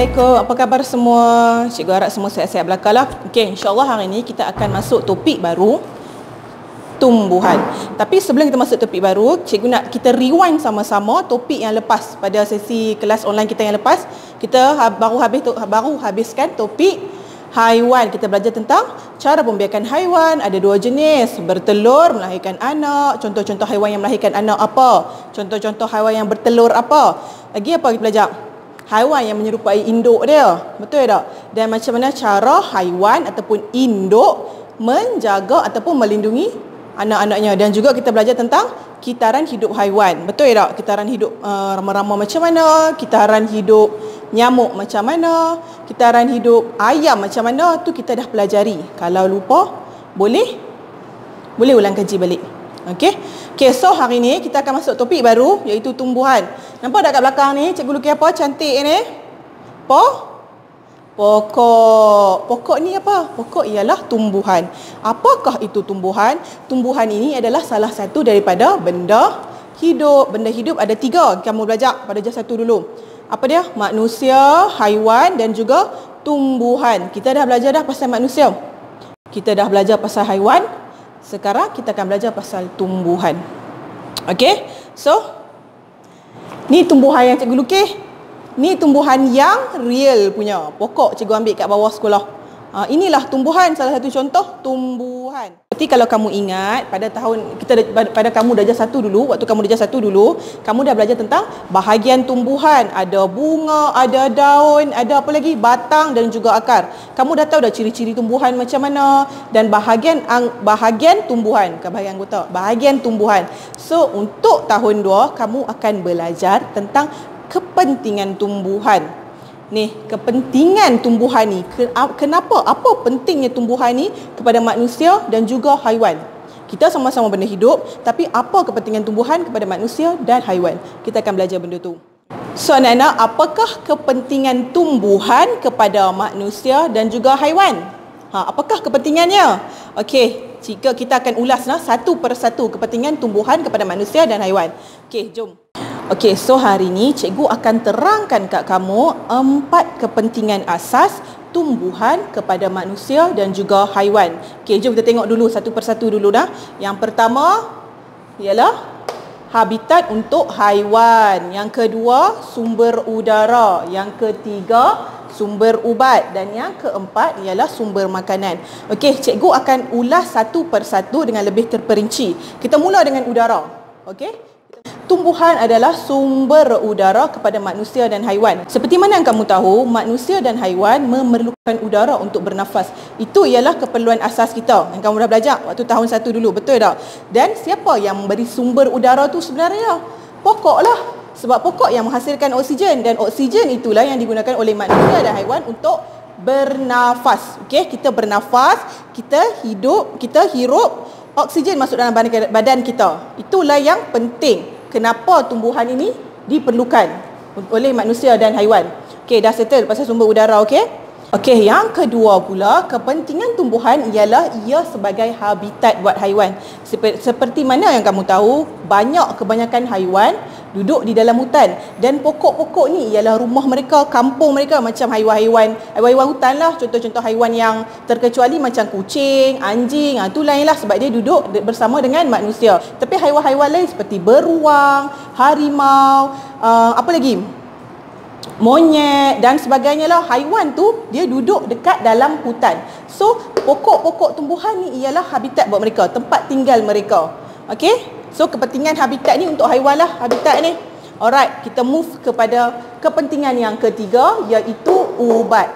Assalamualaikum, apa khabar semua? Cikgu harap semua sihat-sihat belaka lah. Okey, insyaAllah hari ini kita akan masuk topik baru, tumbuhan. Tapi sebelum kita masuk topik baru, cikgu nak kita rewind sama-sama topik yang lepas pada sesi kelas online kita yang lepas. Kita baru habiskan topik haiwan. Kita belajar tentang cara pembiakan haiwan. Ada 2 jenis, bertelur, melahirkan anak. Contoh-contoh haiwan yang melahirkan anak apa? Contoh-contoh haiwan yang bertelur apa? Lagi apa kita belajar? Haiwan yang menyerupai induk dia. Betul tak? Dan macam mana cara haiwan ataupun induk menjaga ataupun melindungi anak-anaknya. Dan juga kita belajar tentang kitaran hidup haiwan. Betul tak? Kitaran hidup rama-rama macam mana? Kitaran hidup nyamuk macam mana? Kitaran hidup ayam macam mana? Tu kita dah pelajari. Kalau lupa, boleh ulang kaji balik. Okey. Okey, so hari ni kita akan masuk topik baru iaitu tumbuhan. Nampak tak kat belakang ni cikgu lukis apa cantik ni? Pokok. Pokok ni apa? Pokok ialah tumbuhan. Apakah itu tumbuhan? Tumbuhan ini adalah salah satu daripada benda hidup. Benda hidup ada 3. Kamu belajar pada jaz 1 dulu. Apa dia? Manusia, haiwan dan juga tumbuhan. Kita dah belajar dah pasal manusia. Kita dah belajar pasal haiwan. Sekarang kita akan belajar pasal tumbuhan. Okey? So, ni tumbuhan yang cikgu lukis. Ni tumbuhan yang real punya. Pokok cikgu ambil kat bawah sekolah. Inilah tumbuhan, salah satu contoh tumbuhan. Seperti kalau kamu ingat pada kamu darjah 1 dulu, waktu kamu darjah 1 dulu, kamu dah belajar tentang bahagian tumbuhan. Ada bunga, ada daun, ada apa lagi? Batang dan juga akar. Kamu dah tahu dah ciri-ciri tumbuhan macam mana dan bahagian tumbuhan, bukan bahagian anggota, bahagian tumbuhan. So, untuk tahun 2 kamu akan belajar tentang kepentingan tumbuhan. Ni, kepentingan tumbuhan ni. Kenapa? Apa pentingnya tumbuhan ni kepada manusia dan juga haiwan? Kita sama-sama benda hidup, tapi apa kepentingan tumbuhan kepada manusia dan haiwan? Kita akan belajar benda tu. So anak-anak, apakah kepentingan tumbuhan kepada manusia dan juga haiwan? Apakah kepentingannya? Okey, jika kita akan ulas satu persatu kepentingan tumbuhan kepada manusia dan haiwan. Okey, jom. Okey, so hari ni cikgu akan terangkan kat kamu 4 kepentingan asas tumbuhan kepada manusia dan juga haiwan. Okey, jom kita tengok dulu satu persatu dulu dah. Yang pertama ialah habitat untuk haiwan. Yang kedua, sumber udara. Yang ketiga, sumber ubat. Dan yang keempat ialah sumber makanan. Okey, cikgu akan ulas satu persatu dengan lebih terperinci. Kita mula dengan udara. Okey? Tumbuhan adalah sumber udara kepada manusia dan haiwan. Seperti mana yang kamu tahu, manusia dan haiwan memerlukan udara untuk bernafas. Itu ialah keperluan asas kita. Yang kamu dah belajar waktu tahun 1 dulu, betul tak? Dan siapa yang memberi sumber udara tu sebenarnya? Pokok lah. Sebab pokok yang menghasilkan oksigen dan oksigen itulah yang digunakan oleh manusia dan haiwan untuk bernafas. Okey, kita bernafas, kita hirup oksigen masuk dalam badan kita. Itulah yang penting. Kenapa tumbuhan ini diperlukan oleh manusia dan haiwan. Okey, dah settle pasal sumber udara, okey? Okey, yang kedua pula, kepentingan tumbuhan ialah ia sebagai habitat buat haiwan. Seperti mana yang kamu tahu, kebanyakan haiwan duduk di dalam hutan. Dan pokok-pokok ni ialah rumah mereka, kampung mereka. Macam haiwan-haiwan hutan lah. Contoh-contoh haiwan yang terkecuali macam kucing, anjing. Itu lain lah sebab dia duduk bersama dengan manusia. Tapi haiwan-haiwan lain seperti beruang, harimau, apa lagi? Monyet dan sebagainya lah. Haiwan tu dia duduk dekat dalam hutan. So pokok-pokok tumbuhan ni ialah habitat buat mereka, tempat tinggal mereka. Okey, so kepentingan habitat ni untuk haiwan lah, habitat ni. Alright, kita move kepada kepentingan yang ketiga iaitu ubat.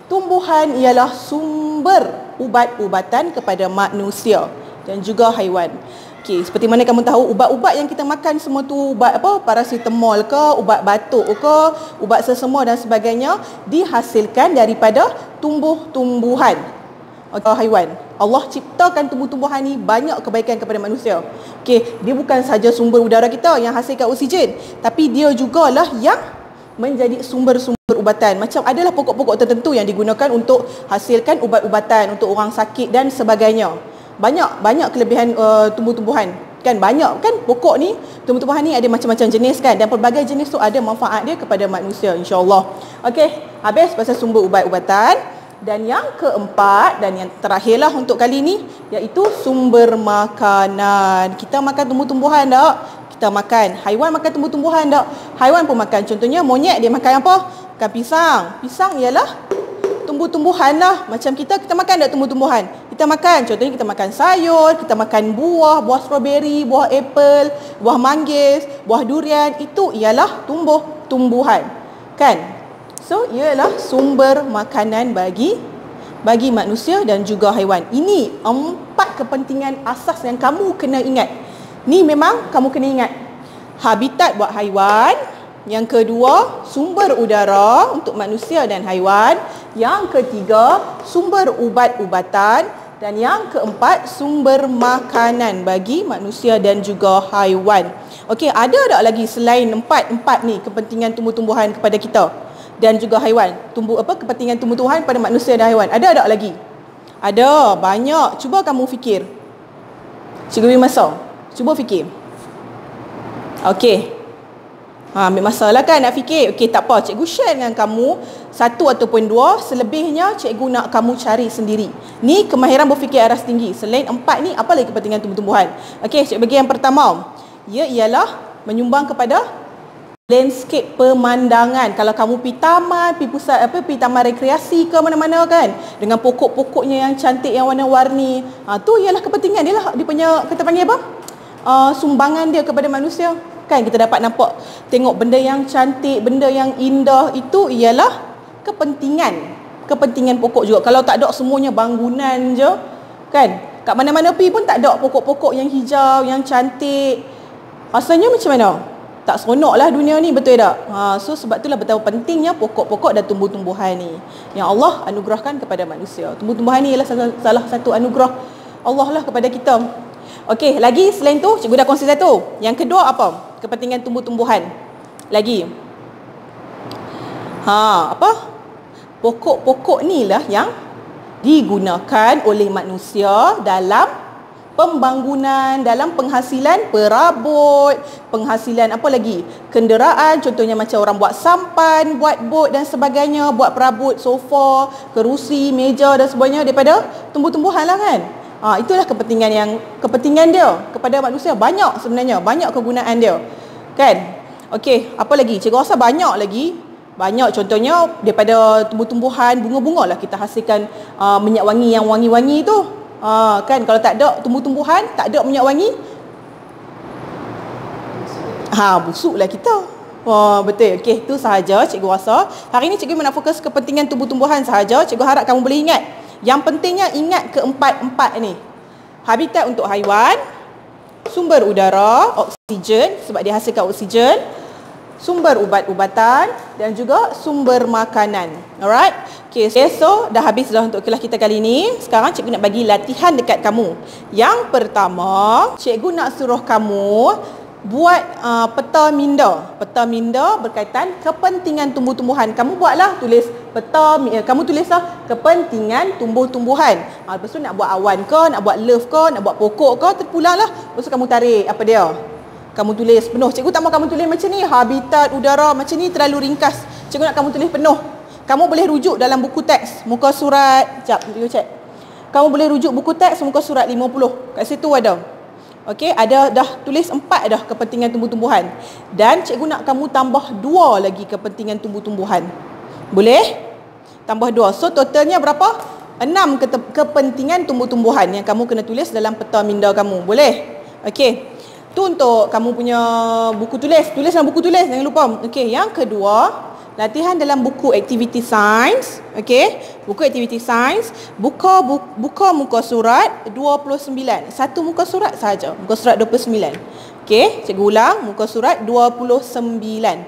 Tumbuhan ialah sumber ubat-ubatan kepada manusia dan juga haiwan. Okey, seperti mana kamu tahu, ubat-ubat yang kita makan semua tu ubat apa? Paracetamol ke, ubat batuk ke, ubat sesemua dan sebagainya dihasilkan daripada tumbuh-tumbuhan. Haiwan. Allah ciptakan tumbuh-tumbuhan ni banyak kebaikan kepada manusia. Okey, dia bukan saja sumber udara kita yang hasilkan oksigen, tapi dia jugalah yang menjadi sumber-sumber ubatan. Macam adalah pokok-pokok tertentu yang digunakan untuk hasilkan ubat-ubatan untuk orang sakit dan sebagainya. Banyak kelebihan tumbuh-tumbuhan. Kan banyak kan pokok ni, tumbuh-tumbuhan ni ada macam-macam jenis kan, dan pelbagai jenis tu ada manfaat dia kepada manusia, insya-Allah. Okey, habis pasal sumber ubat-ubatan. Dan yang keempat dan yang terakhirlah untuk kali ni, iaitu sumber makanan. Kita makan tumbuh-tumbuhan tak? Kita makan. Haiwan makan tumbuh-tumbuhan tak? Haiwan pun makan. Contohnya monyet, dia makan apa? Makan pisang. Pisang ialah tumbuh-tumbuhan lah. Macam kita makan tak tumbuh-tumbuhan? Kita makan. Contohnya kita makan sayur, kita makan buah, buah strawberry, buah apple, buah manggis, buah durian. Itu ialah tumbuh-tumbuhan. Kan? So, ialah sumber makanan bagi manusia dan juga haiwan. Ini 4 kepentingan asas yang kamu kena ingat. Ni memang kamu kena ingat. Habitat buat haiwan. Yang kedua, sumber udara untuk manusia dan haiwan. Yang ketiga, sumber ubat-ubatan. Dan yang keempat, sumber makanan bagi manusia dan juga haiwan. Okey, ada tak lagi selain empat ni kepentingan tumbuh-tumbuhan kepada kita dan juga haiwan? Kepentingan tumbuh-tumbuhan pada manusia dan haiwan. Ada tak lagi? Ada, banyak. Cuba kamu fikir. Cikgu beri masa. Cuba fikir. Okey. Ambil masa lah kan nak fikir. Okey, tak apa. Cikgu share dengan kamu 1 ataupun 2. Selebihnya cikgu nak kamu cari sendiri. Ni kemahiran berfikir aras tinggi. Selain 4 ni, apa lagi kepentingan tumbuh-tumbuhan? Okey, cikgu bagi yang pertama. Ia ialah menyumbang kepada landscape pemandangan. Kalau kamu pergi taman, pergi taman rekreasi ke mana-mana kan, dengan pokok-pokoknya yang cantik, yang warna-warni, tu ialah kepentingan dia lah. Dia punya, kita panggil apa? Sumbangan dia kepada manusia. Kan kita dapat nampak, tengok benda yang cantik, benda yang indah, itu ialah kepentingan pokok juga. Kalau tak ada semuanya bangunan je, kan, kat mana-mana pergi pun tak ada pokok-pokok yang hijau, yang cantik, rasanya macam mana? Tak seronok lah dunia ni, betul tak? So sebab itulah betapa pentingnya pokok-pokok dan tumbuh-tumbuhan ni yang Allah anugerahkan kepada manusia. Tumbuh-tumbuhan ni ialah salah satu anugerah Allah lah kepada kita. Okey, lagi selain tu, cikgu dah kongsi satu. Yang kedua apa? Kepentingan tumbuh-tumbuhan. Lagi. Pokok-pokok ni lah yang digunakan oleh manusia dalam pembangunan, dalam penghasilan perabot, penghasilan apa lagi? Kenderaan, contohnya macam orang buat sampan, buat bot dan sebagainya, buat perabot sofa, kerusi, meja dan sebagainya daripada tumbuh-tumbuhan lah kan. Itulah kepentingan dia kepada manusia. Banyak sebenarnya, banyak kegunaan dia. Kan? Okey, apa lagi? Cikgu rasa banyak lagi. Banyak, contohnya daripada tumbuh-tumbuhan, bunga-bunga lah kita hasilkan minyak wangi yang wangi-wangi tu. Kan, kalau tak ada tumbuh-tumbuhan, tak ada minyak wangi, busuklah kita. Betul. Okey, itu sahaja cikgu rasa. Hari ini cikgu nak fokus kepentingan tumbuh-tumbuhan sahaja. Cikgu harap kamu boleh ingat. Yang pentingnya ingat keempat-empat ni. Habitat untuk haiwan, sumber udara, oksigen sebab dia hasilkan oksigen, sumber ubat-ubatan dan juga sumber makanan. Alright? Okay, so dah habis dah untuk kelas kita kali ni. Sekarang cikgu nak bagi latihan dekat kamu. Yang pertama, cikgu nak suruh kamu buat peta minda. Peta minda berkaitan kepentingan tumbuh-tumbuhan. Kamu buatlah, tulis peta, kamu tulislah kepentingan tumbuh-tumbuhan. Lepas tu nak buat awan ke, nak buat love ke, nak buat pokok ke, terpulanglah. Lepas tu kamu tarik apa dia. Kamu tulis penuh. Cikgu tak mahu kamu tulis macam ni, habitat, udara, macam ni terlalu ringkas. Cikgu nak kamu tulis penuh. Kamu boleh rujuk dalam buku teks, muka surat, sekejap, cikgu cek. Kamu boleh rujuk buku teks, muka surat 50. Kat situ ada. Okey, ada dah tulis 4 dah kepentingan tumbuh-tumbuhan. Dan cikgu nak kamu tambah 2 lagi kepentingan tumbuh-tumbuhan. Boleh? Tambah 2. So totalnya berapa? 6 kepentingan tumbuh-tumbuhan yang kamu kena tulis dalam peta minda kamu. Boleh? Okey. Tu untuk kamu punya buku tulis. Tulis dalam buku tulis, jangan lupa. Okey, yang kedua, latihan dalam buku aktiviti sains. Okey, buku aktiviti sains, buka muka surat 29. Satu muka surat sahaja, muka surat 29. Okey, cikgu ulang, muka surat 29.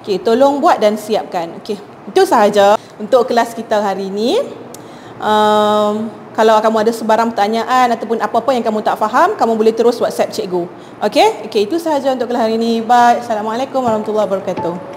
Okey, tolong buat dan siapkan. Okey, itu sahaja untuk kelas kita hari ini. Kalau kamu ada sebarang pertanyaan ataupun apa-apa yang kamu tak faham, kamu boleh terus WhatsApp cikgu. Okey, itu sahaja untuk kelas hari ini. Bye. Assalamualaikum warahmatullahi wabarakatuh.